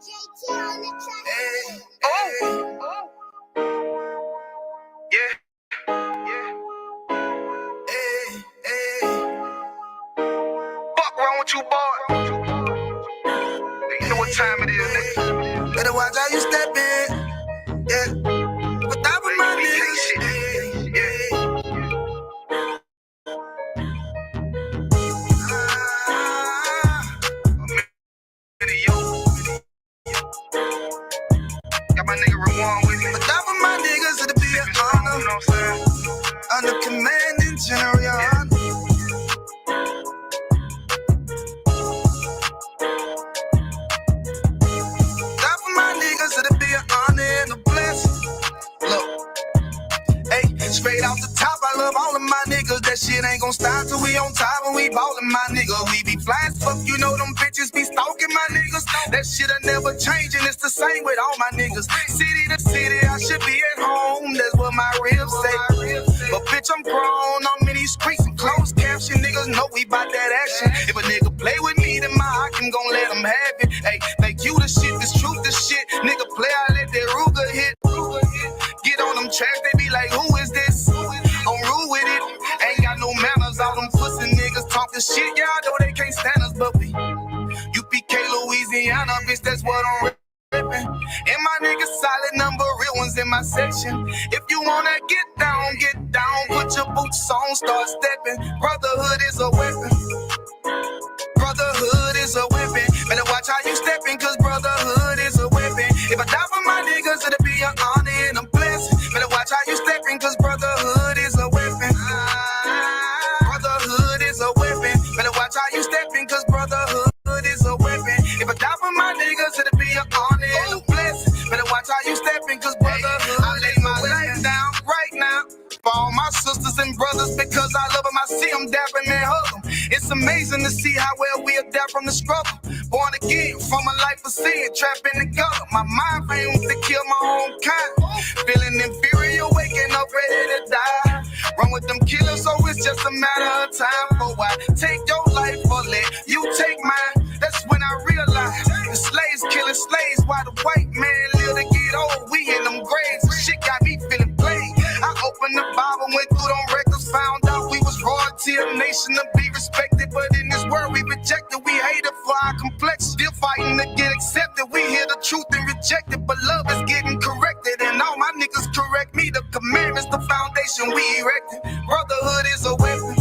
Hey, hey. Yeah, yeah. Hey, hey. Fuck wrong with you, boy? You know what time it is, nigga. Better watch how you step in. Yeah. But that was my niggas. Hey, yeah. Got my nigga Rawan with me. But that was my niggas, it'll be an honor. You know what I'm saying? Under commanding General Your Honor. That for my niggas, it'll be an honor and a blessing. Look, hey, straight off the top, I love all of my niggas. That shit ain't gon' stop till we on top and we ballin', my nigga. We be flying, fuck, you know them bitches be stalking my niggas. That shit'll never change and it's the same with all my niggas. City to city, I should be at home. That's what my ribs say. But bitch, I'm grown. I'm in these streets and closed caption. Niggas know we bout that action. If a nigga play with me, then my Hakim gon' let him have it. Hey, thank you the shit, this truth the shit. Nigga play, I let that Ruger hit. Get on them tracks, they be like, who is this? I'm rude with it. Ain't got no manners. All them pussy niggas talking shit. Y'all know they can't stand us, but we UPK Louisiana, bitch, that's what I'm ripping. And my niggas solid number, real ones in my section. If you wanna get down, put your boots on, start stepping. Brotherhood is a weapon. Brotherhood is a weapon. Better watch how you stepping, cause brotherhood is a weapon. If I die for my niggas, it'll be an honor and a blessing. Better watch how you stepping, cause brotherhood is a weapon. Brotherhood is a weapon. Better watch how you stepping, cause brotherhood is a weapon. If I die for my niggas, it'll be an honor and a blessing. Better watch how you stepping, cause brotherhood. I lay my life down right now for all my sisters and brothers, because I love them. I see them dapping and hug them. It's amazing to see how well we adapt from the struggle. Born again from a life of sin, trapped in the gutter. My mind aims to kill my own kind. Feeling inferior, waking up ready to die. Run with them killers, so it's just a matter of time. For I take your life or let you take mine. That's when I realized the slaves killing slaves while the white man live to get old. We in them graves, and shit got me feeling played. I opened the Bible, went through them records, found out we was royalty, a nation to be respected. But in this world we rejected, we hated for our complex. Still fighting to get accepted. We hear the truth and reject it, but love is getting corrected. And all my niggas correct me. The commandments, the foundation we erected. Brotherhood is a weapon.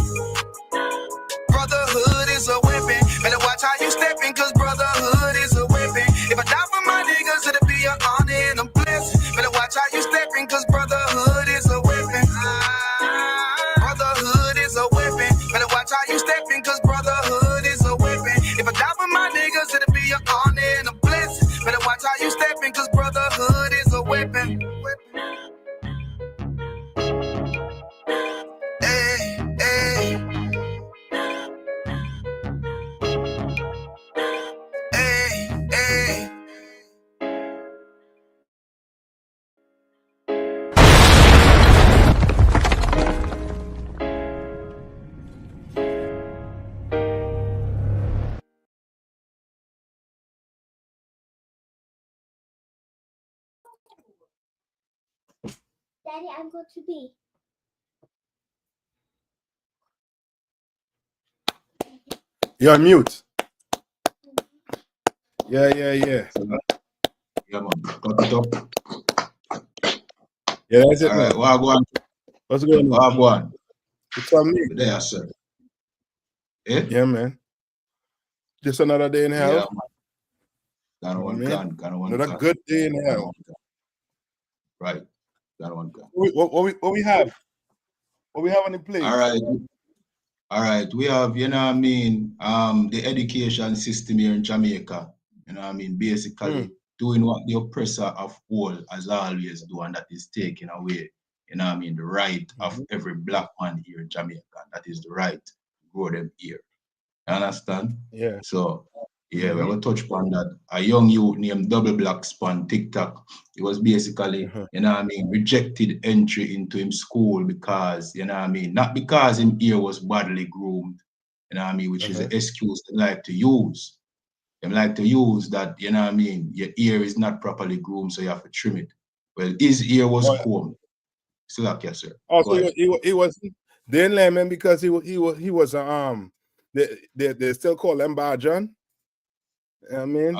Brotherhood is a weapon. Better watch how you stepping, cause brotherhood is a weapon. If I die for my niggas, it'll be an honor and a blessing. Better watch how you stepping, cause brotherhood is a weapon. Brotherhood is a weapon. Better watch how you stepping, cause brotherhood is a weapon. If I die for my niggas, it'll be an honor and a blessing. Better watch how you stepping, cause brotherhood is a weapon. Hey, hey. Hey, hey. Daddy, I'm going to be. You're on mute. Yeah. Yeah, man. Cut it up. Yeah, that's it, All man. right, what go on? What's going on? What go on? It's on me. There, sir. Eh? Yeah, man. Just another day in hell. Yeah, man. Got one gun. Another good day in hell. Right. Got one gun. What we have? What we have on the plate? All right. We have, you know what I mean, the education system here in Jamaica. You know what I mean? Basically doing what the oppressor of all as always do, and that is taking away, you know what I mean, the right of every black man here in Jamaica. That is the right to grow them here. You understand? Yeah. So, yeah, we're going to touch upon that. A young youth named Double Black on TikTok. It was basically, you know what I mean, rejected entry into him school because, you know what I mean, not because him ear was badly groomed, you know what I mean, which is an excuse they like to use. Them like to use that, you know what I mean? Your ear is not properly groomed, so you have to trim it. Well, his ear was Oh, yeah. combed. Slack, yes, sir. Also, Go ahead. he was they didn't let him in because he was they still call him Bajan. I mean,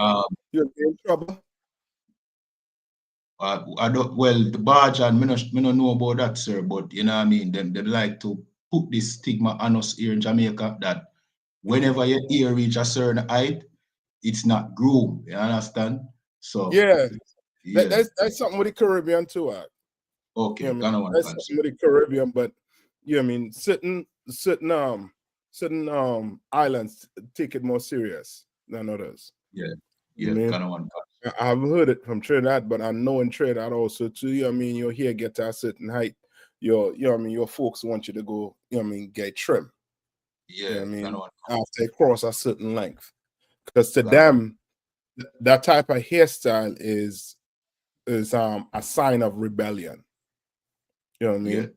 he was in trouble. I don't, well, the barge and me no know about that, sir, but you know what I mean? They like to put this stigma on us here in Jamaica that whenever your ear reach a certain height, it's not groomed. You understand? So Yeah, yeah. that's something with the Caribbean too. Okay, You know what I mean? one That's something with the Caribbean, but you know what I mean, certain islands take it more serious than others. Yeah, You know what I mean? one I've heard it from Trinidad, but I know in Trinidad also too. You know what I mean, your hair get to a certain height. You know what I mean, your folks want you to go, you know what I mean, get trim. Yeah, You know what I mean, after they cross a certain length. Because to Got them, that type of hairstyle is a sign of rebellion. You know what I mean?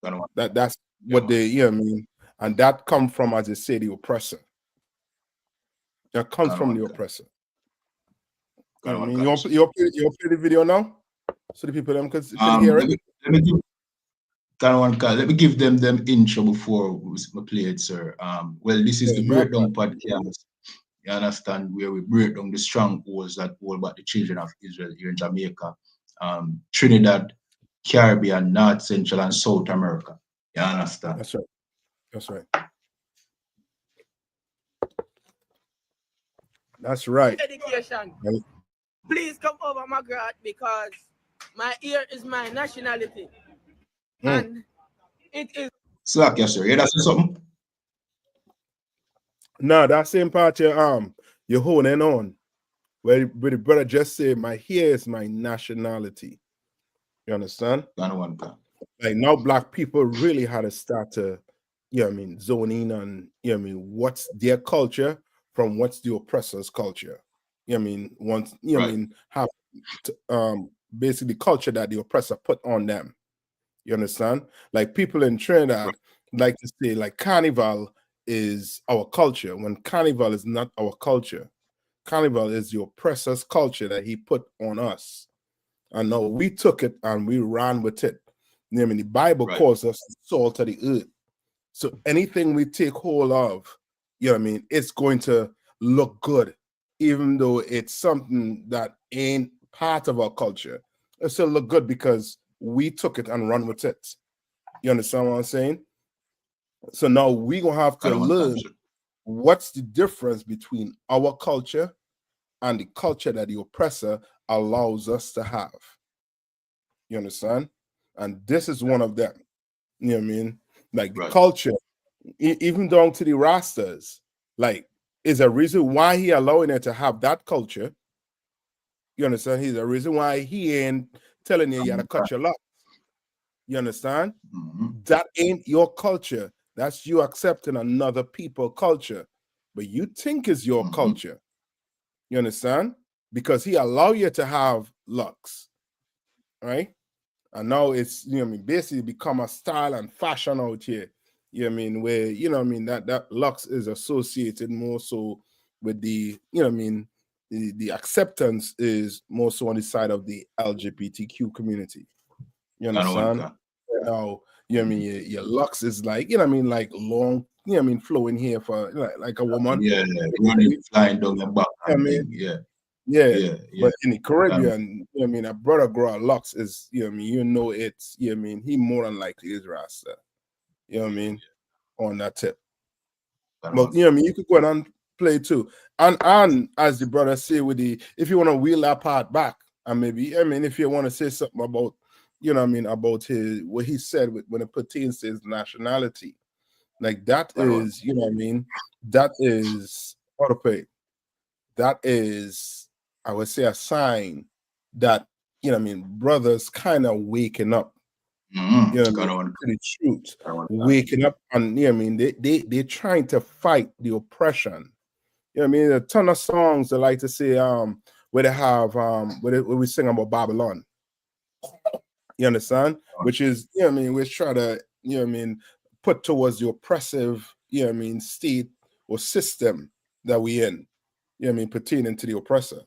Yeah. That's what they, you know what I mean? And that comes from, as they say, the oppressor. That comes from the oppressor. You know what I mean? You play the video now? So the people them can hear it? Let me give them intro before we play it, sir. Well, this is the Breakdown Podcast. You understand, where we break down the strongholds that hold back the children of Israel here in Jamaica, Trinidad, Caribbean, North, Central, and South America. You understand? That's right. That's right. That's right. Education. Please come over, Margaret, because my ear is my nationality. And it is. Slack, yes, sir. Yeah, that's something. No, that same part you're holding on. Where the brother just said, my hair is my nationality. You understand? Like now black people really had to start to, you know what I mean, zone in on, you know what I mean, what's their culture from what's the oppressor's culture. You know what I mean? Once, you know what I mean, have to, basically the culture that the oppressor put on them. You understand? Like people in Trinidad like to say like carnival is our culture when carnival is not our culture. Carnival is the oppressor's culture that he put on us. And now we took it and we ran with it. You know what I mean? The Bible calls us the salt of the earth. So anything we take hold of, you know what I mean, it's going to look good, even though it's something that ain't part of our culture. It still look good because we took it and run with it. You understand what I'm saying? So now we're going to have to learn what's the difference between our culture and the culture that the oppressor allows us to have. You understand? And this is one of them. You know what I mean? Like the culture, even down to the Rastas, like, is a reason why he allowing it to have that culture. You understand? He's a reason why he ain't telling you gotta cut your locks. You understand? That ain't your culture. That's you accepting another people's culture. But you think it's your culture. You understand? Because he allow you to have locks. Right? And now it's, you know what I mean, basically become a style and fashion out here. You know what I mean? Where, you know what I mean, that locks is associated more so with the, you know what I mean, the acceptance is more so on the side of the LGBTQ community. You understand? Now, you know what I mean, your locks is like, you know what I mean, like long, you know what I mean, flowing here for like a woman. Yeah, running, flying down the back. I mean, yeah. But in the Caribbean, you know what I mean, a brother grow locks is, you know what I mean, it's, you know what I mean, he more than likely is Rasta. You know what I mean? On that tip. But you know what I mean, you could go and play too. And as the brother say with the, if you want to wheel that part back, and maybe, I mean, if you want to say something about, you know what I mean, about what he said when it pertains to his nationality. Like that is, you know what I mean, that is autopay. That is, I would say, a sign that, you know what I mean, brothers kind of waking up. You know what I mean? To the truth. Waking up and, you know what I mean, they're trying to fight the oppression. You know what I mean? A ton of songs they like to say where they have where we sing about Babylon. You understand? Which is, you know what I mean, we're trying to, you know what I mean, put towards the oppressive, you know what I mean, state or system that we in. you know what I mean, pertaining to the oppressor.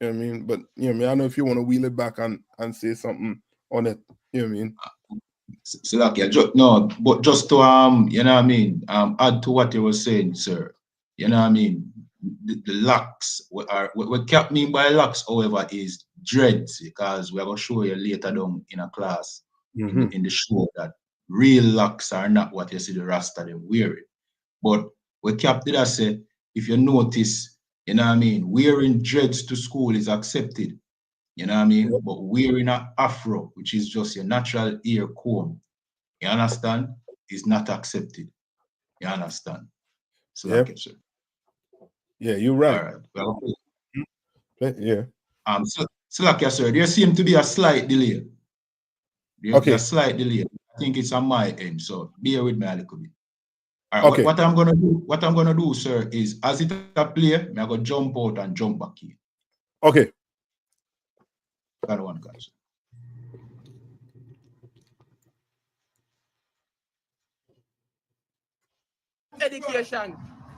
You know what I mean? But you know what I mean, I don't know if you want to wheel it back and say something on it. You know what I mean? So like, no, but just to you know what I mean, add to what you were saying, sir. You know what I mean? The locks, what Cap mean by locks, however, is dreads, because we're gonna show you later down in a class in the show that real locks are not what you see the Rasta them wearing. But what Cap did I say, if you notice, you know what I mean, wearing dreads to school is accepted. You know what I mean? Yep. But wearing an afro, which is just your natural ear comb, you understand, is not accepted. You understand? So yep. like it, sir. Yeah, you're right. All right. Well, yeah. So like you, sir, there seems to be a slight delay. There's a slight delay. I think it's on my end, so bear with me a little bit. All right. Okay. What I'm gonna do, sir, is as it a play, I'm gonna jump out and jump back in. Okay. Got one, guys. Education.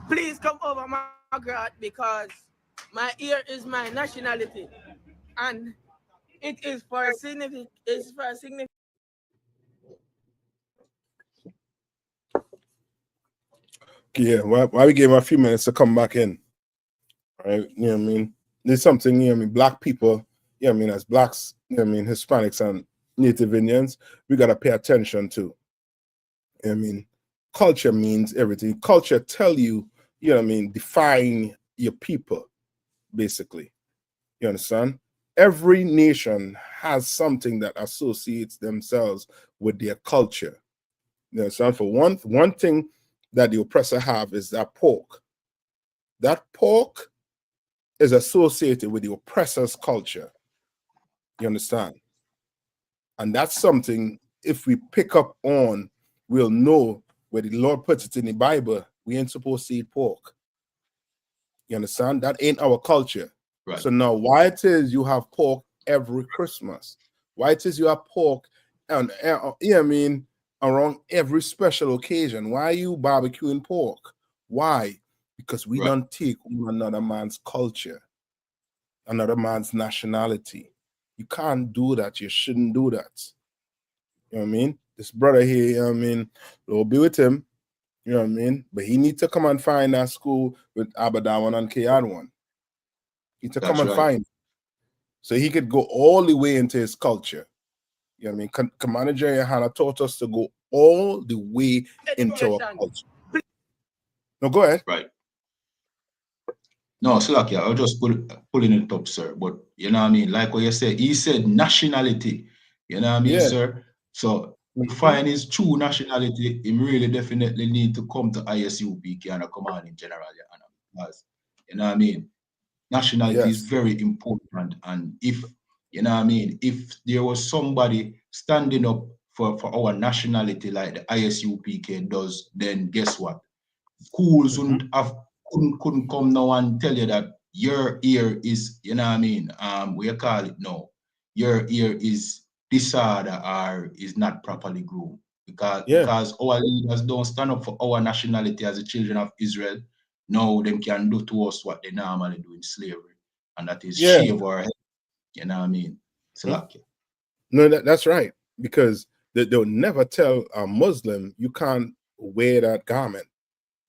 Please come over, Margaret, because my ear is my nationality, and it is for a significant. It's for a significant. Yeah, why we gave him a few minutes to come back in, right? You know what I mean? There's something, you know what I mean, black people, you know what I mean, as blacks, you know what I mean, Hispanics and Native Indians, we got to pay attention to. You know what I mean? Culture means everything. Culture tell you, you know what I mean, define your people, basically. You understand? Every nation has something that associates themselves with their culture. You understand? For one thing that the oppressor have is that pork. That pork is associated with the oppressor's culture. You understand? And that's something, if we pick up on, we'll know where the Lord puts it in the Bible, we ain't supposed to eat pork. You understand? That ain't our culture. Right. So now why it is you have pork every Christmas? Why it is you have pork and you know what I mean, around every special occasion? Why are you barbecuing pork? Why? Because we don't take another man's culture, another man's nationality. You can't do that. You shouldn't do that. You know what I mean? This brother here, you know what I mean, Lord be with him, you know what I mean? But he needs to come and find that school with Abadan and K1. He needs to come and find. So he could go all the way into his culture. You know what I mean? Commander Jerry Hanna taught us to go all the way into our culture. No, go ahead. Right. No, so like, yeah, I'll just pulling it up, sir. But you know what I mean? Like what you said, he said nationality. You know what I mean, sir? So to find his true nationality, he really definitely need to come to ISUPK and command in general, because you know what I mean? Nationality is very important. And if, you know what I mean, if there was somebody standing up for our nationality like the ISUPK does, then guess what? Schools couldn't come now and tell you that your ear is, you know what I mean, what you call it now, your ear is disorder or is not properly groomed. Because our leaders don't stand up for our nationality as the children of Israel. No, them can do to us what they normally do in slavery, and that is shave our head. You know what I mean? No, that's right. Because they'll never tell a Muslim you can't wear that garment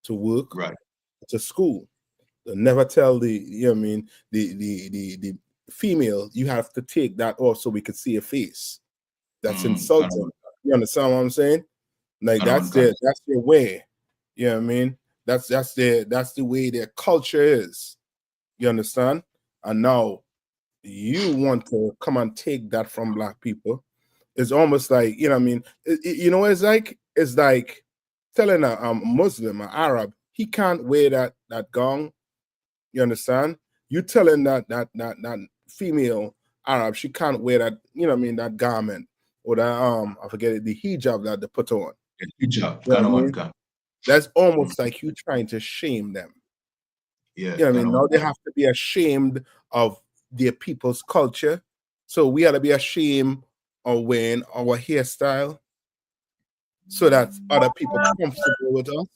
to work, to school. They'll never tell the, you know what I mean, the female you have to take that off so we could see your face. That's insulting. You understand what I'm saying? Like that's their way. You know what I mean? That's the way their culture is. You understand? And now you want to come and take that from black people. It's almost like, you know what I mean? You know what it's like? It's like telling a Muslim, an Arab, he can't wear that gong. You understand? You telling that female Arab, she can't wear that, you know what I mean, that garment or that I forget it, the hijab that they put on. Hijab, you know what I mean? That's almost like you trying to shame them. Yeah. You know what I mean? Now they have to be ashamed of their people's culture. So we ought to be ashamed of wearing our hairstyle so that other people are comfortable with us.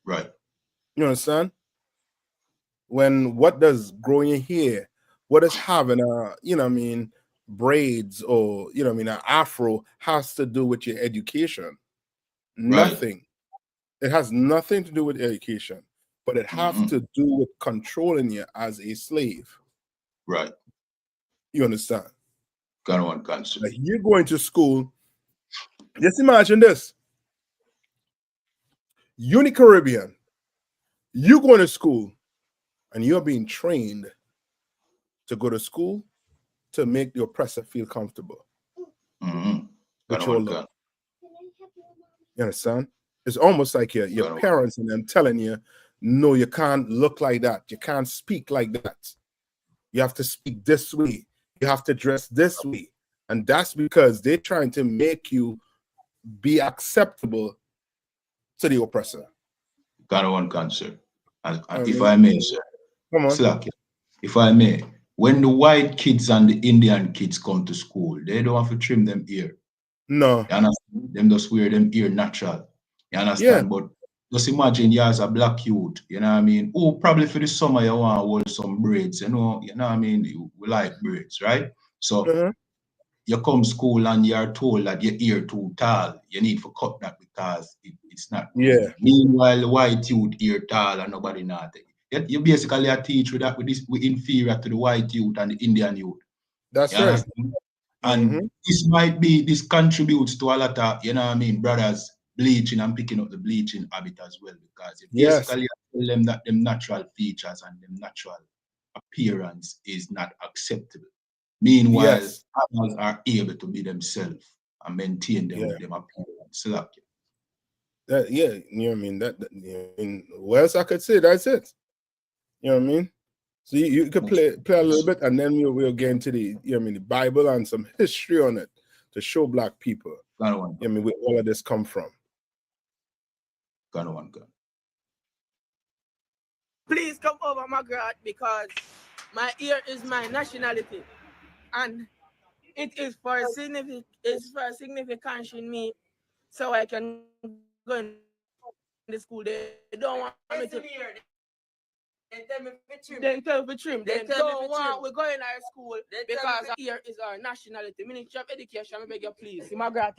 Right. You understand? when what does growing your hair, what does having a, you know what I mean, braids or, you know what I mean, an afro has to do with your education? Nothing. It has nothing to do with education, but it has to do with controlling you as a slave. Right. You understand? Got one concept. Like you're going to school. Just imagine this. Uni-Caribbean, you going to school and you're being trained to go to school to make the oppressor feel comfortable. With your love. You understand? It's almost like your parents and them telling you, no, you can't look like that. You can't speak like that. You have to speak this way. You have to dress this way. And that's because they're trying to make you be acceptable to the oppressor. Got one concern. And if I may, sir. Come on. Slack, if I may, when the white kids and the Indian kids come to school, they don't have to trim them ear. No. You understand? Them just wear them ear natural. You understand? Yeah. But just imagine you as a black youth, you know what I mean? Oh, probably for the summer you want to hold some braids, you know what I mean? You like braids, right? So you come school and you're told that your ear too tall. You need to cut that because it's not. Yeah. Meanwhile, the white youth ear tall and nobody nothing. You basically a teach with that we inferior to the white youth and the Indian youth. That's right. And this might be, this contributes to a lot of, you know what I mean, brothers bleaching and picking up the bleaching habit as well, because you basically tell them that them natural features and them natural appearance is not acceptable. Meanwhile, others are able to be themselves and maintain them appearance. So that, you know what I mean? That what else I could say? That's it. You know what I mean? So you could play a little bit, and then we'll get into the, you know what I mean, the Bible and some history on it to show black people, you know what I mean, where all of this come from. Please come over, Margaret, because my ear is my nationality, and it is for significance in me, so I can go in the school. They don't want me to. They tell me to trim. They don't want we go in our school because here is our nationality. Ministry of Education, I beg you please. See Margaret,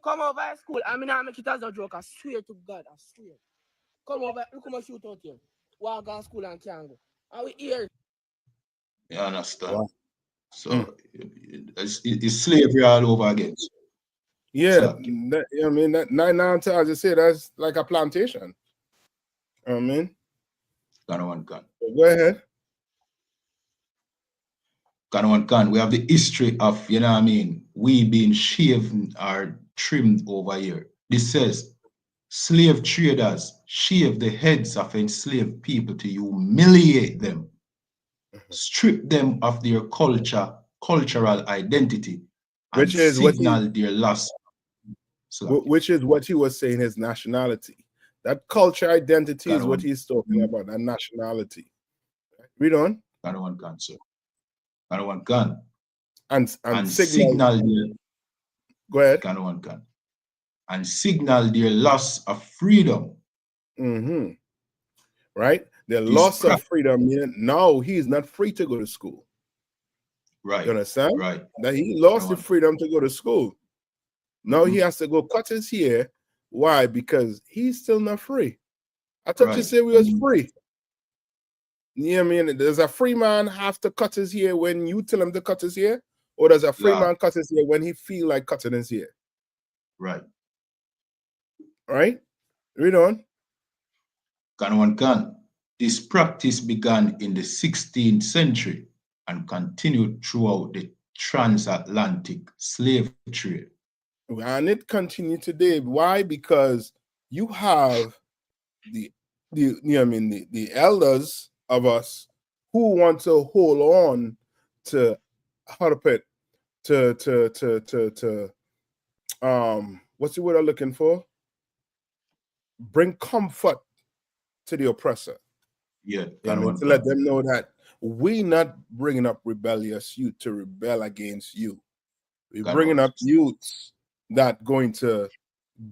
come over to school. I mean, I make it as a joke. I swear to God, I swear. Come over, look at my shoot out here. Walk on school and can't go. And we here. You understand? Wow. So it's slavery all over again. Yeah, that, you know what I mean, that 9 times I say that's like a plantation. You know what I mean? Go ahead. We have the history of, you know what I mean, we being shaved or trimmed over here. This says, slave traders shave the heads of enslaved people to humiliate them, strip them of their cultural identity, and which is signal their loss. Which is what he was saying, his nationality. That culture identity is what he's talking about, that nationality. Read on. I don't want gun, sir. I don't want gun. And signal their, go ahead. I don't want gun. And signal their loss of freedom. Right? Their loss of freedom, meaning now he's not free to go to school. Right. You understand? Right. That he lost the freedom to go to school. Now he has to go cut his hair. Why? Because he's still not free. I thought you said we was free. You know what I mean? Does a free man have to cut his hair when you tell him to cut his hair? Or does a free man cut his hair when he feel like cutting his hair? Right. Right? Read on. This practice began in the 16th century and continued throughout the transatlantic slave trade. And it continued today. Why? Because you have the you know what I mean, the elders of us who want to hold on to how to put to what's the word I'm looking for? Bring comfort to the oppressor. Yeah, to let them know that we not bringing up rebellious youth to rebel against you. We're bringing up youths that going to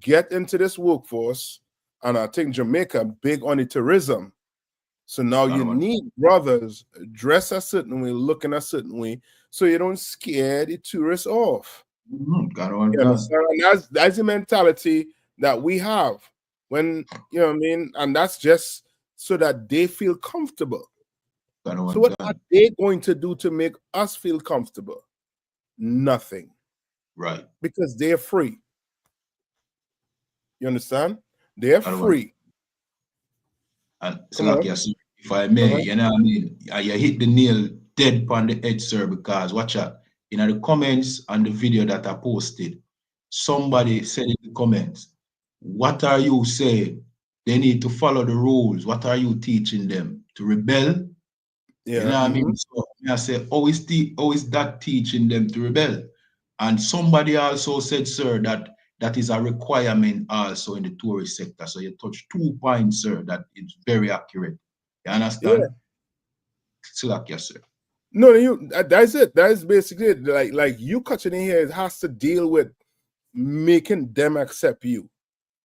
get into this workforce, and I think Jamaica big on the tourism. So now you need brothers dress a certain way, looking a certain way, so you don't scare the tourists off. And that's the mentality that we have when, you know what I mean? And that's just so that they feel comfortable. So what are they going to do to make us feel comfortable? Nothing. Right. Because they're free. You understand? They're free. And so like if I may, you know what I mean? You hit the nail dead upon the edge, sir, because watch out. In the comments on the video that I posted, somebody said in the comments, what are you saying? They need to follow the rules. What are you teaching them? To rebel? Yeah. You know what I mean? So I say, how is that teaching them to rebel? And somebody also said, sir, that is a requirement also in the tourist sector. So you touch 2 points, sir, that is very accurate. You understand? Yeah. Yes, sir. No, that's it. That is basically it. Like you catching in here, it has to deal with making them accept you.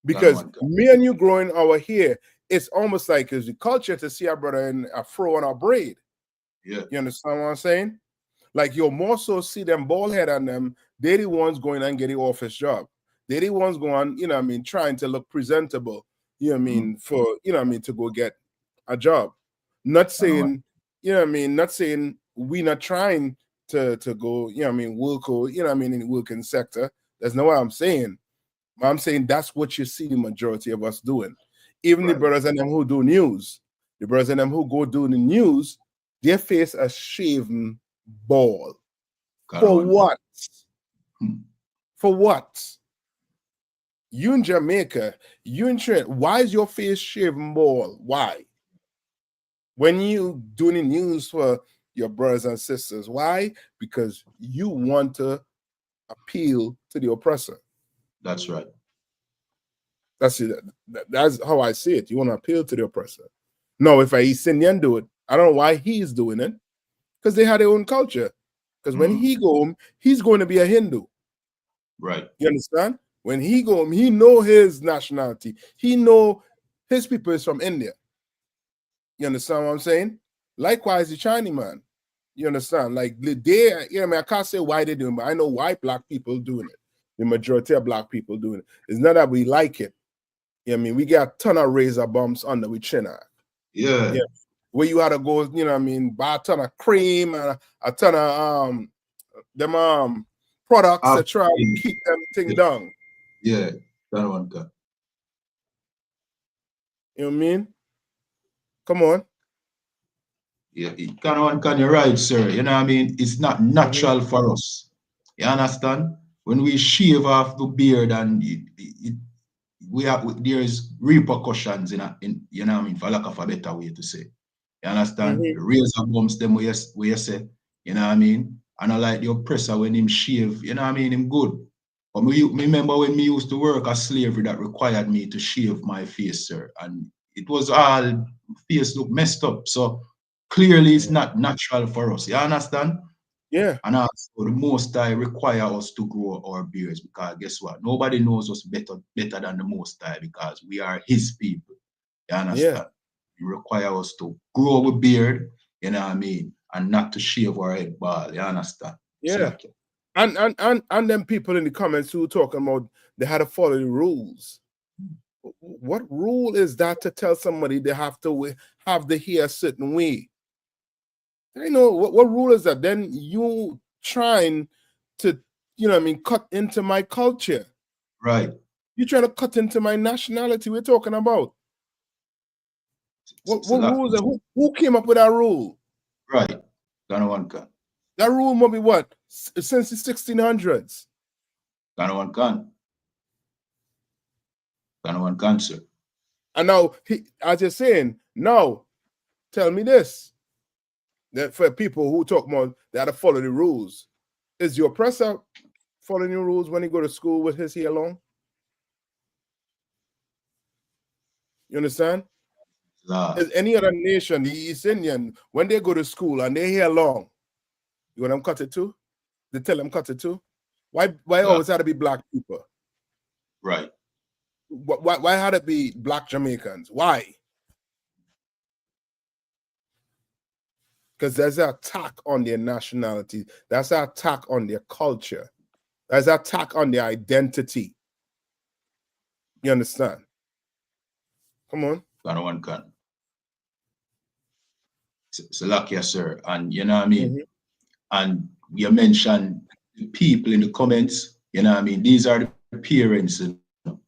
Because me and you growing over here, it's almost like it's the culture to see our brother in a fro and a braid. Yeah. You understand what I'm saying? Like you'll more so see them bald head on them. They're the ones going and getting office job. They're the ones going, you know what I mean, trying to look presentable, you know what I mean, for, you know what I mean, to go get a job. Not saying, you know what I mean, not saying we not trying to go, you know what I mean, work or, you know what I mean, in the working sector. That's not what I'm saying. I'm saying that's what you see the majority of us doing. Even the brothers and them who do news, the brothers and them who go do the news, they face a shaven ball. For what? For what? You in Jamaica, you in Trinidad, why is your face shaven bald? Why? When you doing the news for your brothers and sisters, why? Because you want to appeal to the oppressor. That's right. That's it. That's how I see it. You want to appeal to the oppressor. No, if a East Indian do it, I don't know why he's doing it. Because they had their own culture. Because when he go home, he's going to be a Hindu. Right. You understand? When he go home, he know his nationality. He know his people is from India. You understand what I'm saying? Likewise, the Chinese man. You understand? Like they, you know, I mean, I can't say why they're doing it, but I know why black people doing it. The majority of black people doing it. It's not that we like it. You know what I mean? We got a ton of razor bumps under with China. Yeah. Where you had to go, you know what I mean, buy a ton of cream and a ton of them products to try and keep them thing down. Yeah, that one got. You know what I mean? Come on. Yeah, you're right, sir. You know what I mean? It's not natural for us. You understand? When we shave off the beard and there's repercussions in you know what I mean, for lack of a better way to say. You understand? The razor bumps them where you say, you know what I mean? And I like the oppressor when him shave, you know what I mean, him good. But me remember when me used to work as slavery that required me to shave my face, sir. And it was all face look messed up. So clearly it's not natural for us. You understand? Yeah. And also the Most High require us to grow our beards because guess what? Nobody knows us better than the Most High because we are his people. You understand? Yeah. He require us to grow a beard, you know what I mean, and not to shave our head bald. You understand? Yeah. And them people in the comments who talking about they had to follow the rules. What rule is that to tell somebody they have to have the hair a certain way? I know what rule is that? Then you trying to, you know what I mean, cut into my culture. Right. You're trying to cut into my nationality we're talking about. What rules? Who came up with that rule? Right. That rule must be what? Since the 1600s. Sir. And now, as you're saying, now, tell me this. That for people who talk more, they have to follow the rules. Is your oppressor following the rules when he go to school with his hair long? You understand? Is any other nation, the East Indian, when they go to school and they hair long, you want them cut it too? They tell them cut it too? Why always had to be black people? Right. Why had to be black Jamaicans? Why? because there's an attack on their nationality. That's an attack on their culture. That's an attack on their identity. You understand? Come on. One can. Salakia, sir. And you know what I mean? And you mentioned the people in the comments, you know what I mean? These are the parents, you know,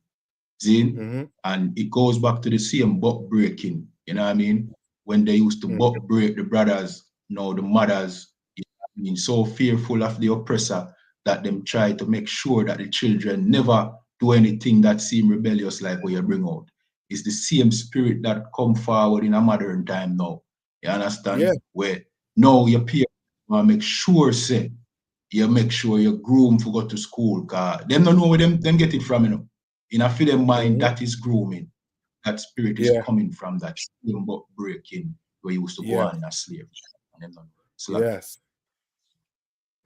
see? And it goes back to the same buck breaking, you know what I mean? When they used to buck break the brothers, you know, the mothers, you know what I mean, so fearful of the oppressor that them try to make sure that the children never do anything that seem rebellious like what you bring out. It's the same spirit that come forward in a modern time now. You understand? Yeah. Where now your parents make sure, say, you make sure your groom for go to school, cause them don't know where them get it from, you know. In a feel them mind, that is grooming. That spirit is coming from that same buck breaking where you used to go on in a slave. Yes.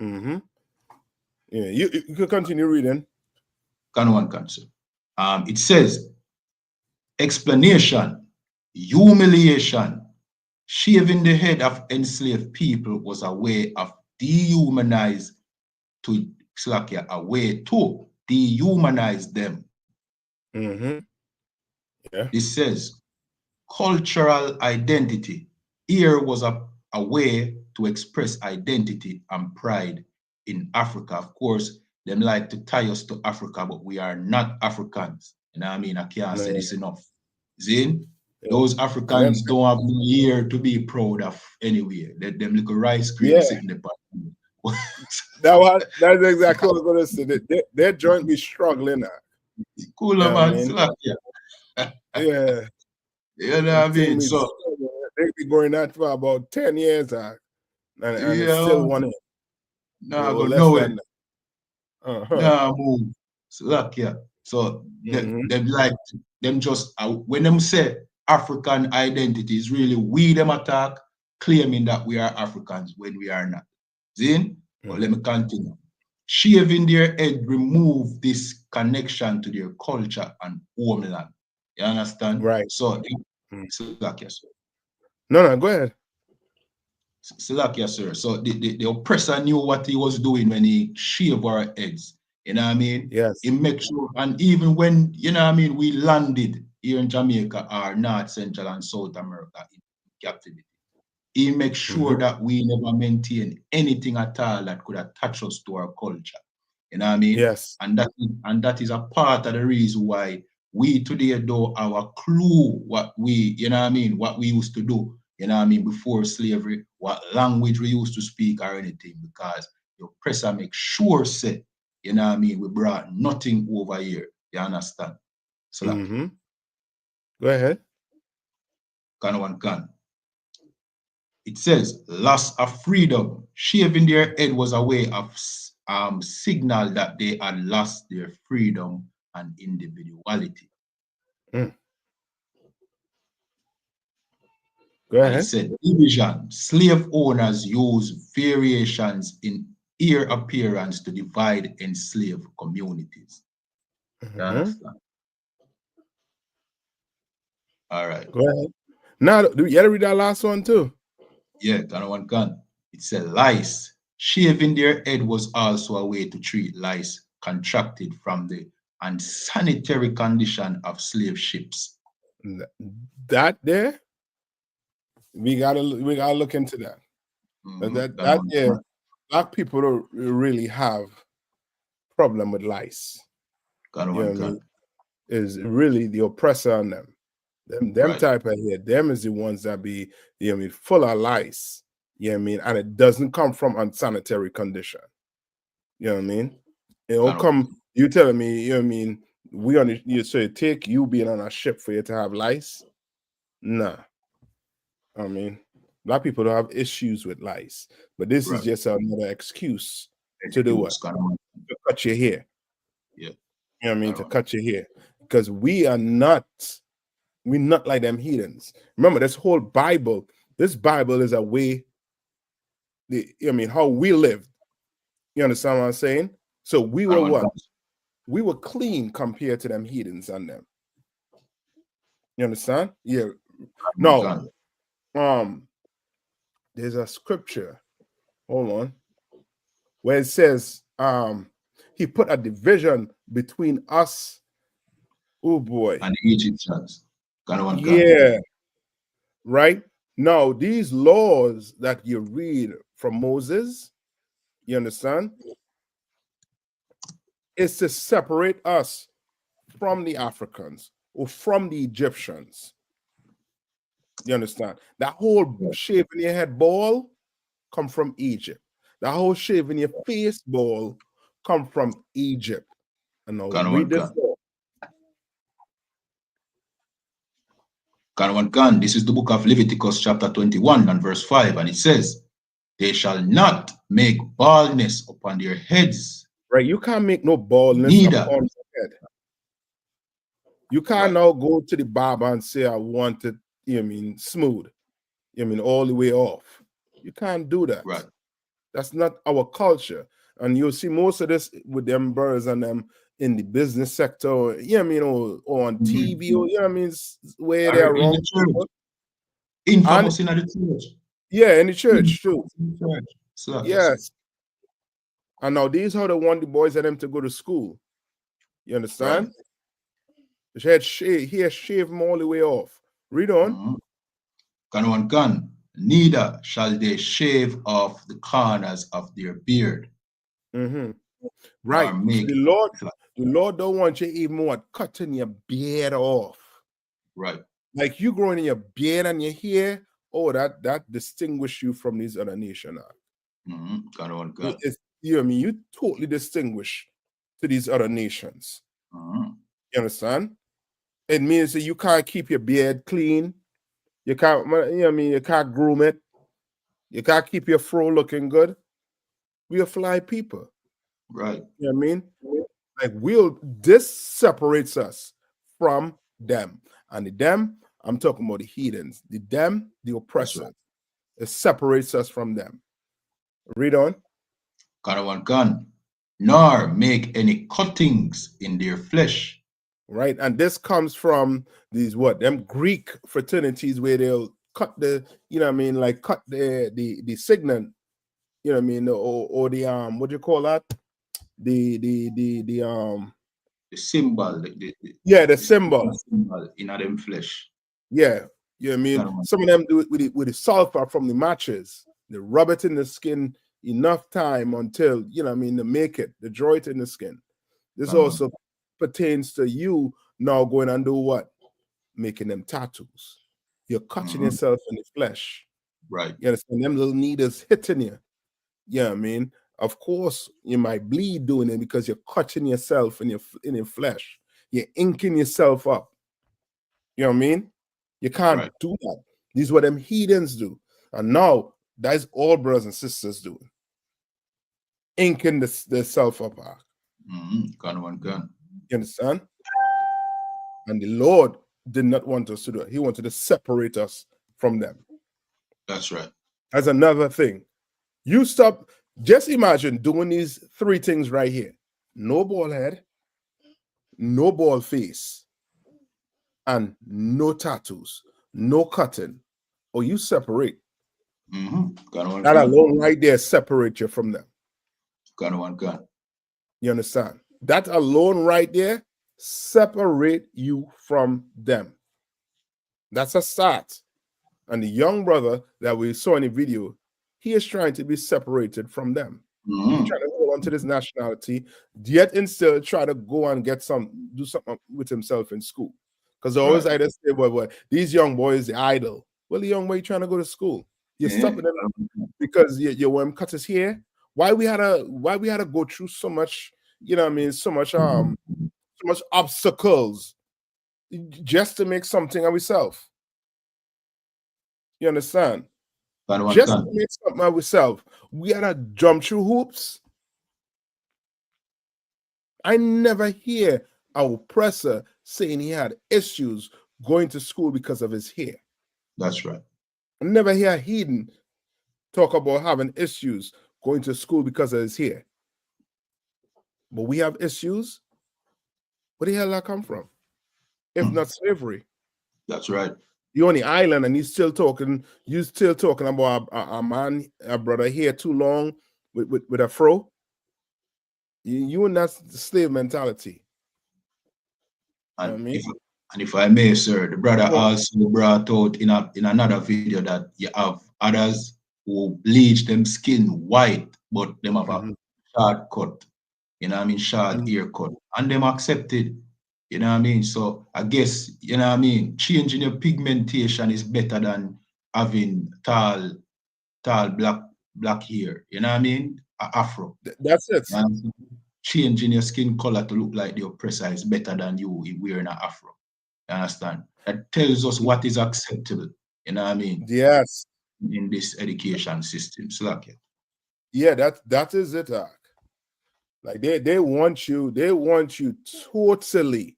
Yeah, you can continue reading. Can cancel. It says, explanation, humiliation, shaving the head of enslaved people was a way of dehumanize to Slakia, a way to dehumanize them. Yeah. This says cultural identity. Here was a way to express identity and pride in Africa. Of course, them like to tie us to Africa, but we are not Africans. You know what I mean? I can't say this enough. Zin, those Africans don't have no year to be proud of anywhere. Let them little rice cream sitting there. That's exactly what I was going to say. Their joint be struggling now. Cool, man. I mean? Yeah. You know what I mean? So they be going that for about 10 years and it's still one in. Nah, go nowhere. Nah, move. So them like them just when them say African identity is really we them attack, claiming that we are Africans when we are not. Zin? But let me continue. Shaving their head remove this connection to their culture and homeland. You understand? Right. So Salakia, sir. No, go ahead. Salakia, sir. So the oppressor knew what he was doing when he shaved our heads. You know what I mean? Yes. He make sure, and even when, you know what I mean, we landed here in Jamaica or North, Central, and South America in captivity, he make sure that we never maintain anything at all that could attach us to our culture. You know what I mean? Yes. And that is a part of the reason why we today don't have a clue what we, you know what I mean, what we used to do, you know what I mean, before slavery, what language we used to speak or anything, because the oppressor make sure say, you know what I mean, we brought nothing over here. You understand? So go ahead. Can. It says, loss of freedom. Shaving their head was a way of signal that they had lost their freedom and individuality. Go ahead. And it said, division. Slave owners use variations in ear appearance to divide enslaved communities. You understand? All right. Go ahead. Now, do you read that last one too? Yeah, one can. It said lice. Shaving their head was also a way to treat lice contracted from the unsanitary condition of slave ships. That there, we gotta look into that. Black people don't really have problem with lice. You know what I mean? Is really the oppressor on them. Them type of here, them is the ones that be, you know what I mean, full of lice. You know what I mean? And it doesn't come from unsanitary condition. You know what I mean? It don't come, you telling me, you know what I mean, so it take you being on a ship for you to have lice? Nah. I mean, black people don't have issues with lice. But this is just another excuse to do what? To cut your hair. Yeah. You know what I mean? To cut your hair. Because we're not like them heathens. Remember, this whole Bible, this Bible is a way, how we lived. You understand what I'm saying? So we were what? We were clean compared to them heathens and them. You understand? Yeah. No. there's a scripture, hold on, where it says, he put a division between us, oh boy, and the Egyptians. yeah, right? Now, these laws that you read from Moses, you understand, is to separate us from the Africans or from the Egyptians. You understand? That whole shaving your head ball come from Egypt. That whole shaving your face ball come from Egypt. And now read this. This is the book of Leviticus chapter 21 and verse 5, and it says, they shall not make baldness upon their heads. Right, you can't make no baldness Neither. upon your head. You can't now go to the barber and say, I want it, smooth. All the way off. You can't do that. Right. That's not our culture. And you'll see most of this with them brothers and them in the business sector, or on TV, or where they're wrong. Infamous in the church. Yeah, in the church too. So, yes. And now these how they want the boys and them to go to school. You understand? Right. He has shaved them all the way off. Read on. Neither shall they shave off the corners of their beard. Right. The Lord don't want you even cutting your beard off. Right. Like you growing in your beard and your hair, that distinguish you from these other nations. You totally distinguish to these other nations. You understand? It means that you can't keep your beard clean. You can't, you can't groom it. You can't keep your fro looking good. We are fly people. Right. You know what I mean? Like this separates us from them. And the them, I'm talking about the heathens. The them, the oppressors. Right. It separates us from them. Read on. Nor make any cuttings in their flesh. Right, and this comes from these them Greek fraternities where they'll cut the, cut the signet, or the what do you call that? The symbol. The symbol in them flesh. Yeah, some of them do it with the sulfur from the matches. They rub it in the skin enough time until they make it, they draw it in the skin. This also pertains to you now going and do what? Making them tattoos. You're cutting yourself in the flesh. Right. You understand? Them little needles hitting you. Yeah, of course you might bleed doing it because you're cutting yourself in your flesh. You're inking yourself up. You know what I mean? You can't do that. These are what them heathens do. And now that's all brothers and sisters doing. Inking the self up. You understand? And the Lord did not want us to do it. He wanted to separate us from them. That's right. That's another thing. You stop, just imagine doing these three things right here. No bald head, no bald face, and no tattoos, no cutting, or you separate. That alone right there separate you from them. You understand? That alone right there separate you from them. That's a start. And the young brother that we saw in the video, he is trying to be separated from them. He's trying to hold on to this nationality, yet and still try to go and do something with himself in school. Because they always either say, well, these young boys, the idol. Well, the young boy trying to go to school. You're stopping them because you want him cut his hair. Why we had to go through so much, so much obstacles just to make something of ourselves. You understand? Just to make something of ourselves. We had to jump through hoops. I never hear our oppressor saying he had issues going to school because of his hair. That's right. I never hear a heathen talk about having issues going to school because of his hair. But we have issues. Where the hell that come from? If not slavery. That's right. You're on the island and you still talking about a man, a brother here too long with a fro. You in that slave mentality. And, you know what I mean? if I may, sir, the brother Go on. also brought out in another video that you have others who bleach them skin white, but them have a short cut. You know what I mean? Short haircut. And them accepted. You know what I mean? So I guess, you know what I mean, changing your pigmentation is better than having tall black hair. You know what I mean? Afro. That's it. And changing your skin color to look like the oppressor is better than you wearing an afro. You understand? That tells us what is acceptable. You know what I mean? Yes. In this education system. So like, yeah, that is it, Doc. Like they want you totally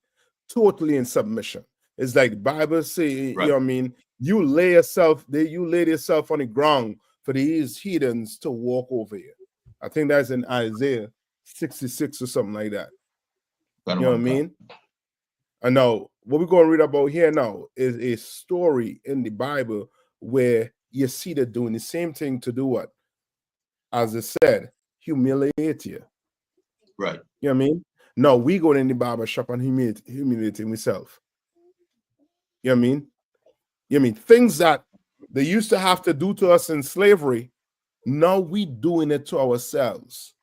in submission. It's like the Bible say, right. you know what I mean? You lay yourself on the ground for these heathens to walk over you. I think that's in Isaiah 66 or something like that. You know what I mean? And now what we're going to read about here now is a story in the Bible where you see they're doing the same thing to do what? As it said, humiliate you. Right. You know what I mean? No, we go in the barber shop and humiliating myself. You know what I mean? You know what I mean? Things that they used to have to do to us in slavery, now we doing it to ourselves.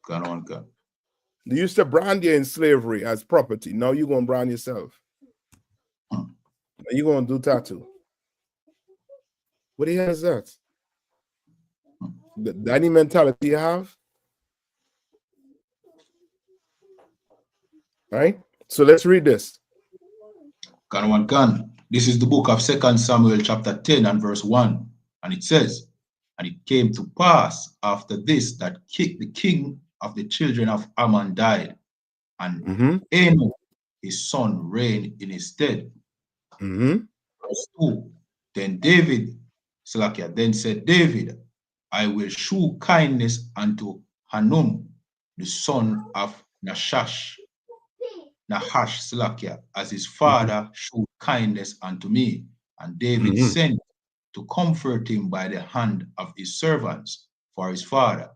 They used to brand you in slavery as property. Now you're going to brand yourself. You're going to do tattoo. What the hell is that? Any mentality you have? Right? So let's read this. This is the book of 2 Samuel chapter 10 and verse 1. And it says, and it came to pass after this that the king of the children of Ammon died, and Enoch, his son, reigned in his stead. Verse 2. Then said David, I will shew kindness unto Hanun, the son of Nahash, as his father showed kindness unto me. And David sent to comfort him by the hand of his servants for his father.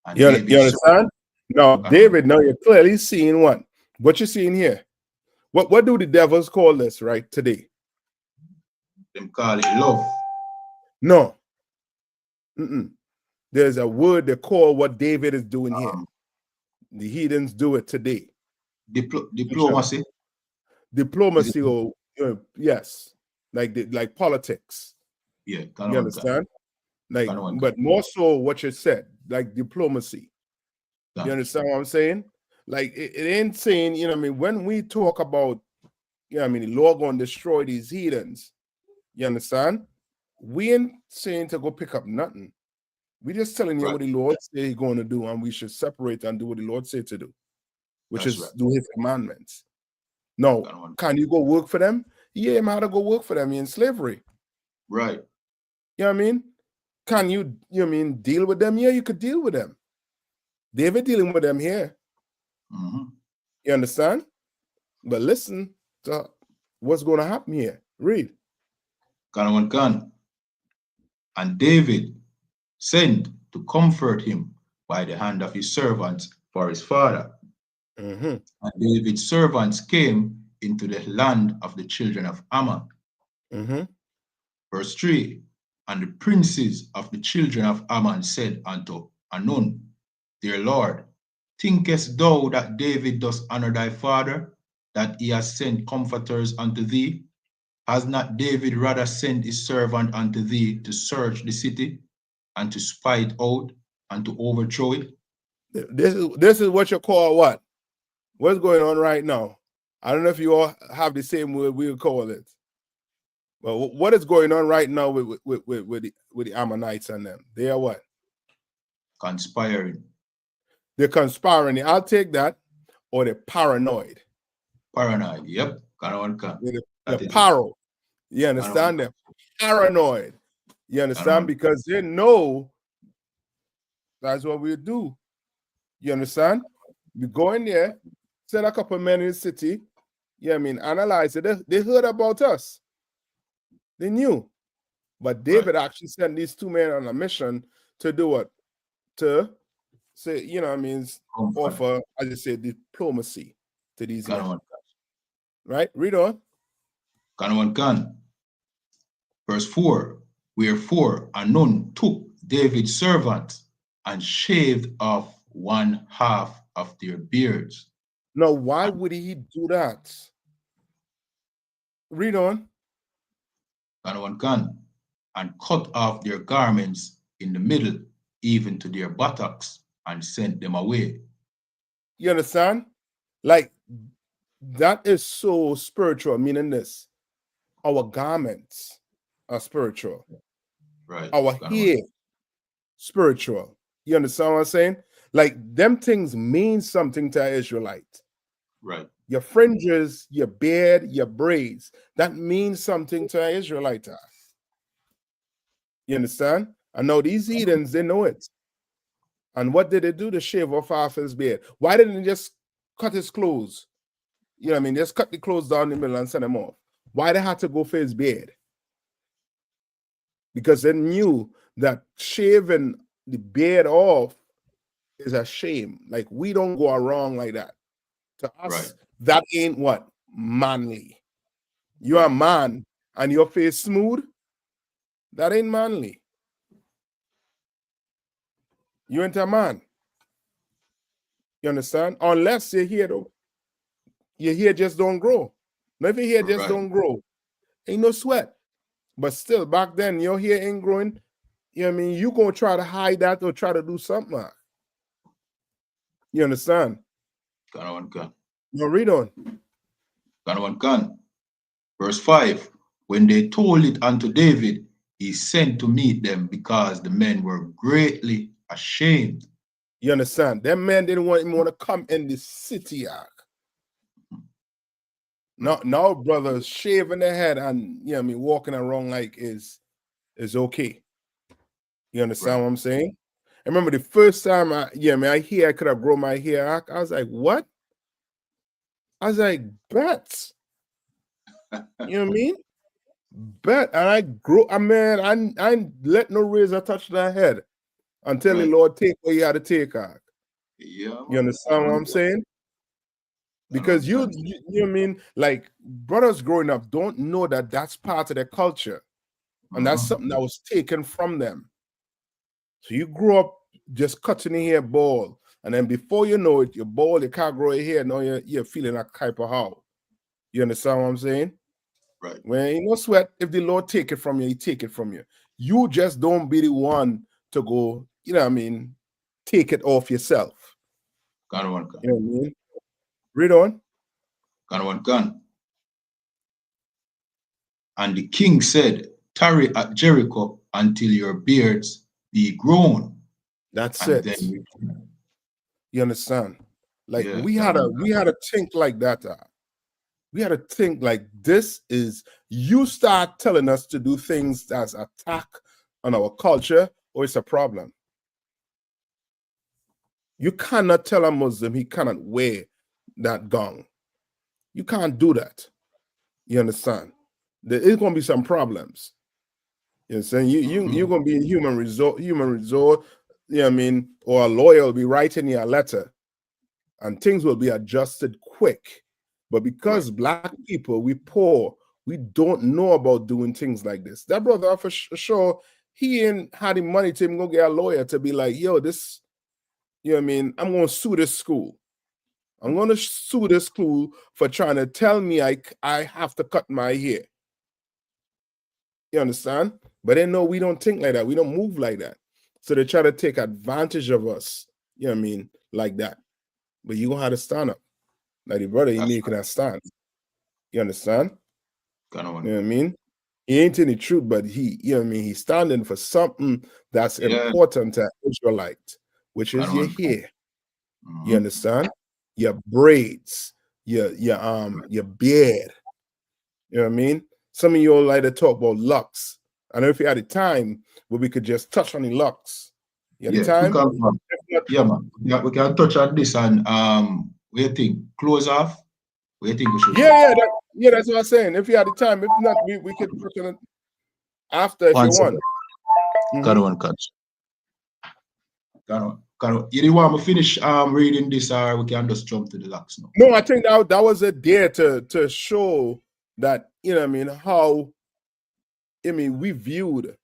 And you understand? No, David, now you're clearly seeing what you're seeing here. What do the devils call this right today? Them call it love. No. There's a word they call what David is doing here. The heathens do it today. Diplomacy. Diplomacy, or yes, like politics. Yeah, you understand? But more so what you said, like diplomacy. You understand what I'm saying? Like it ain't saying, you know what I mean, when we talk about, you know what I mean, the Lord going to destroy these heathens, you understand? We ain't saying to go pick up nothing. We just telling you what the Lord say he's going to do, and we should separate and do what the Lord said to do, which is do his commandments. No, can you go work for them? Yeah, you might have to go work for them. You're in slavery. Right. You know what I mean? Can you know what I mean, deal with them? Yeah, you could deal with them. David dealing with them here. You understand? But listen to what's going to happen here. Read. And David sent to comfort him by the hand of his servants for his father. And David's servants came into the land of the children of Ammon. Verse 3. And the princes of the children of Ammon said unto Hanun, Dear Lord, thinkest thou that David does honor thy father, that he has sent comforters unto thee? Has not David rather sent his servant unto thee to search the city, and to spy it out, and to overthrow it? This is what you call what? What's going on right now? I don't know if you all have the same word we'll call it. But what is going on right now with the Ammonites and them? They are what? Conspiring. They're conspiring. I'll take that. Or they're paranoid. Paranoid, yep. They're paro. You understand? They're paranoid. You understand? Because they know that's what we do. You understand? We go in there, send a couple men in the city. Yeah, I mean, analyze it. They heard about us. They knew. But David actually sent these two men on a mission to do what? To say, you know what I mean, offer, as you say, diplomacy to these men. Right? Read on. Verse 4. Wherefore Hanun took David's servants and shaved off one half of their beards. Now, why would he do that? Read on. And cut off their garments in the middle, even to their buttocks, and sent them away. You understand? Like, that is so spiritual, meaning this. Our garments are spiritual. Right. Our hair, spiritual. You understand what I'm saying? Like, them things mean something to an Israelite. Right. Your fringes, your beard, your braids, that means something to an Israelite. You understand? I know these heathens, they know it. And what did they do to shave off half his beard? Why didn't they just cut his clothes? You know what I mean? Just cut the clothes down the middle and send them off. Why they had to go for his beard? Because they knew that shaving the beard off is a shame. Like, we don't go around like that. To us, that ain't what? Manly. You're a man and your face smooth? That ain't manly. You ain't a man. You understand? Unless your hair, though, your hair just don't grow. Now, if your hair just don't grow, ain't no sweat. But still, back then, your hair ain't growing. You know what I mean? You gonna try to hide that or try to do something. You understand? No, read on. Verse 5. When they told it unto David, he sent to meet them because the men were greatly ashamed. You understand? Them men didn't want to come in the city. Now, brothers shaving their head and, you know what I mean, walking around like is okay. You understand what I'm saying? I remember the first time I hear I could have grown my hair. I was like, what? I was like, bet. You know what I mean? Bet. And I grew, I let no razor touch that head until the Lord take what you had to take out. Yeah. You understand what I'm saying? Because you know what I mean? Like, brothers growing up don't know that that's part of their culture. And that's something that was taken from them. So you grew up just cutting your hair bald. And then before you know it, you're bald, you can't grow your hair. Now you're feeling like type of how. You understand what I'm saying? Right. When you no sweat, if the Lord take it from you, he take it from you. You just don't be the one to go, you know what I mean, take it off yourself. You know what I mean? Read on. And the king said, tarry at Jericho until your beards be grown. That's it. You understand? Like, we had to think like that. We had to think like this is, you start telling us to do things that's attack on our culture, or it's a problem. You cannot tell a Muslim he cannot wear that gown. You can't do that. You understand? There is going to be some problems. You understand? You're going to be in human resort, you know what I mean? Or a lawyer will be writing you a letter and things will be adjusted quick. But because Black people, we poor, we don't know about doing things like this. That brother, for sure, he ain't had the money to even go get a lawyer to be like, yo, this, you know what I mean? I'm going to sue this school. I'm going to sue this school for trying to tell me I have to cut my hair. You understand? But they know we don't think like that. We don't move like that. So they try to take advantage of us, you know what I mean, like that. But you gonna have to stand up. Like the brother, he making that stand. You understand? You know what I mean? He ain't in the truth, but he, you know what I mean, he's standing for something that's important to Israelite, which is your hair. You understand? Your braids, your beard. You know what I mean? Some of you all like to talk about locks. I know if you had the time where we could just touch on the locks. You had the time? Man. We can touch on this and what do you think? Close off? What do you think we should do? That's what I'm saying. If you had the time, if not, we could touch on it. After, if you want. Got one catch. You didn't want me to finish reading this, or we can just jump to the locks now? No, I think that was a dare to show that, you know what I mean, how, I mean, we viewed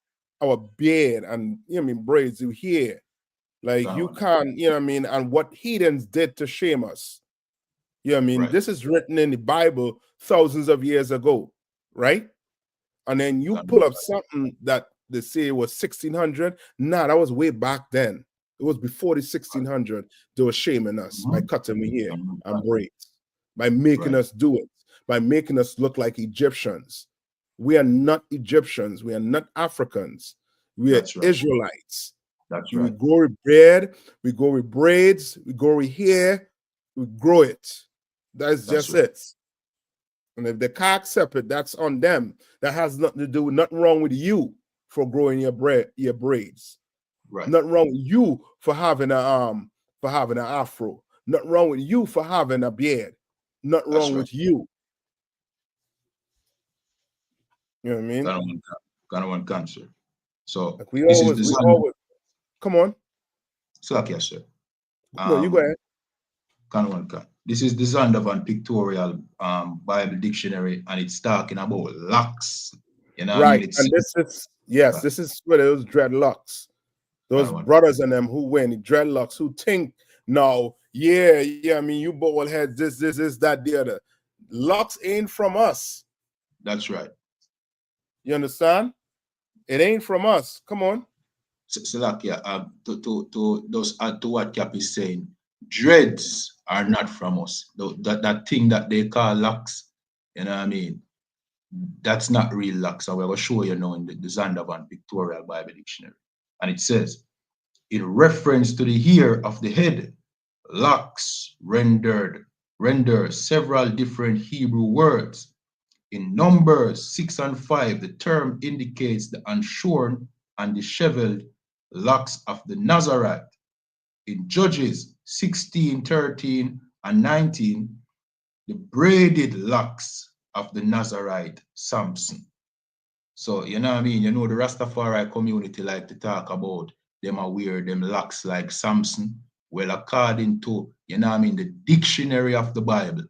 our beard and, you know what I mean, braids you here. Like, you can't, you know what I mean, and what heathens did to shame us. You know what I mean? Right. This is written in the Bible thousands of years ago, right? And then you pull up something that they say was 1600. Nah, that was way back then. It was before the 1600. They were shaming us by cutting me hair and braids, by making us do it, by making us look like Egyptians. We are not Egyptians. We are not Africans. We are Israelites. That's We right. go with beard, we go with braids, we go with hair, we grow it. That's just right. it. And if they can't accept it, that's on them. That has nothing to do with nothing wrong with you for growing your braids. Right. Nothing wrong with you for having an afro. Nothing wrong with you for having a beard. Nothing wrong with you. You know what I mean? Kind of one cancer. So like we always come on. So yes, sir. No, you go ahead. This is the Zondervan Pictorial Bible Dictionary, and it's talking about locks. You know, right? I mean, and this is where those dreadlocks, those brothers and them who wear the dreadlocks, who think now, yeah. I mean, you bald heads, this, that, the other. Locks ain't from us. That's right. You understand? It ain't from us. Come on. So like, yeah, to what Cap is saying, dreads are not from us. That thing that they call locks, you know what I mean? That's not real locks. I will show you now in the Zondervan Pictorial Bible Dictionary. And it says, in reference to the hair of the head, locks render several different Hebrew words. In Numbers 6 and 5, the term indicates the unshorn and disheveled locks of the Nazarite. In Judges 16, 13, and 19, the braided locks of the Nazarite Samson. So, you know what I mean? You know, the Rastafari community like to talk about them are wear them locks like Samson. Well, according to, you know what I mean, the dictionary of the Bible,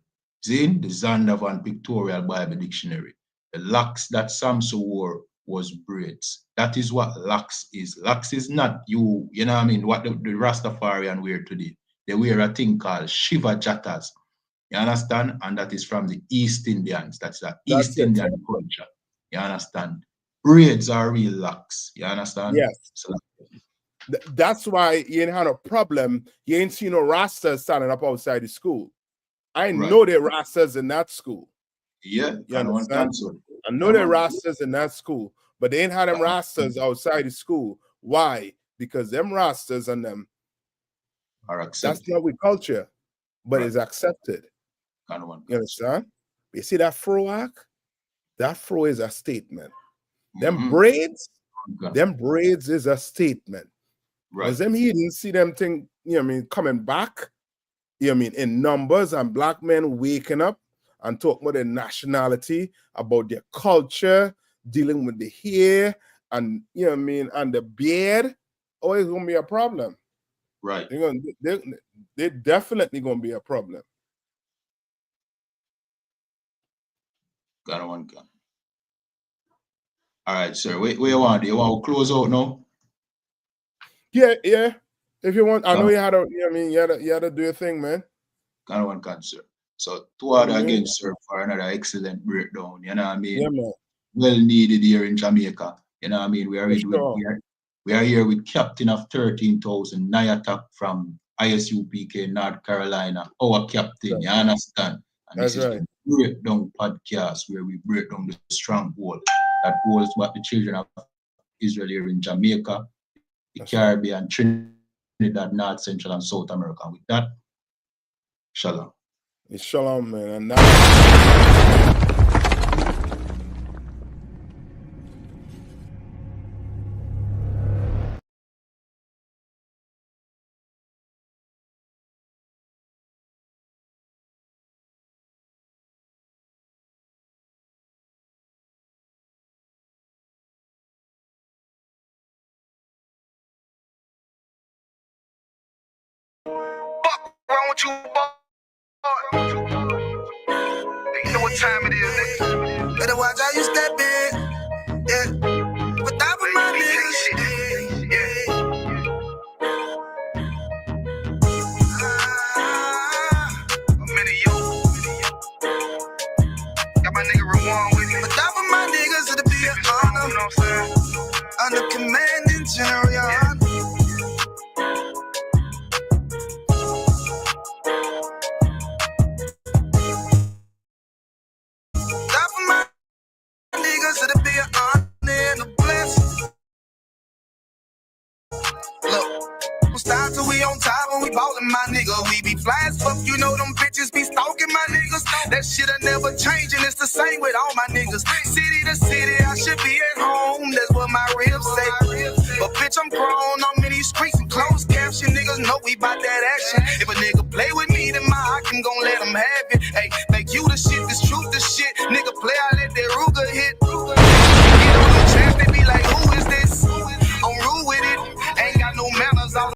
the Zondervan Pictorial Bible Dictionary, the locks that Samson wore was braids. That is what locks is. Locks is not you know what I mean, what the Rastafarian wear today. They wear a thing called Shiva Jattas. You understand? And that is from the East Indians. That's the East Indian culture. You understand? Braids are real locks. You understand? Yes. So, that's why you ain't had a problem. You ain't seen no Rastas standing up outside the school. I know there are Rastas in that school. Yeah, you understand? I know there are Rastas in that school, but they ain't had them Rastas outside the school. Why? Because them Rastas and them are accepted. That's not with culture, but it's accepted. You understand? You see that fro arc? That fro is a statement. Them braids is a statement. Because them he didn't see them thing, you know what I mean, coming back, you know what I mean, in numbers, and black men waking up and talking about their nationality, about their culture, dealing with the hair, and you know what I mean, and the beard, always gonna be a problem. Right. They're definitely gonna be a problem. Got one gun. All right, sir. Where you want? You want to close out now? Yeah. If you want, I know you had to. You know what I mean, you had to do a thing, man. Got one gun, sir. So to order again, sir, for another excellent breakdown. You know what I mean? Yeah, man. Well needed here in Jamaica. You know what I mean? We are here with Captain of 13,000 Nayatak from ISUPK North Carolina. Our captain, you understand? And this is the Breakdown Podcast, where we break down the stronghold that holds what the children of Israel here in Jamaica, the Caribbean, Trinidad, North, Central, and South America. And with that, shalom. Shalom, man. And now wrong with you, boy? You know what time it is, nigga. Better watch how you step in. Yeah. But that was my niggas. Yeah. I'm in a yo. Got my nigga Rawan with me. But that was my niggas, it'll be an honor. You know what I'm saying? Under commanding general, yeah. That for my niggas, it'll be an honor and a blessing. Look, we start till we on top when we ballin', my nigga. We be fly as fuck, you know them bitches be stalking my niggas. That shit'll never change, and it's the same with all my niggas. City to city, I should be at home. That's what my ribs say. But bitch, I'm grown, I'm in these streets and closed caption. Niggas know we bout that action. If a nigga play with me, then my I can gon' let him have it. Hey, make you the shit, this truth the shit. Nigga play, I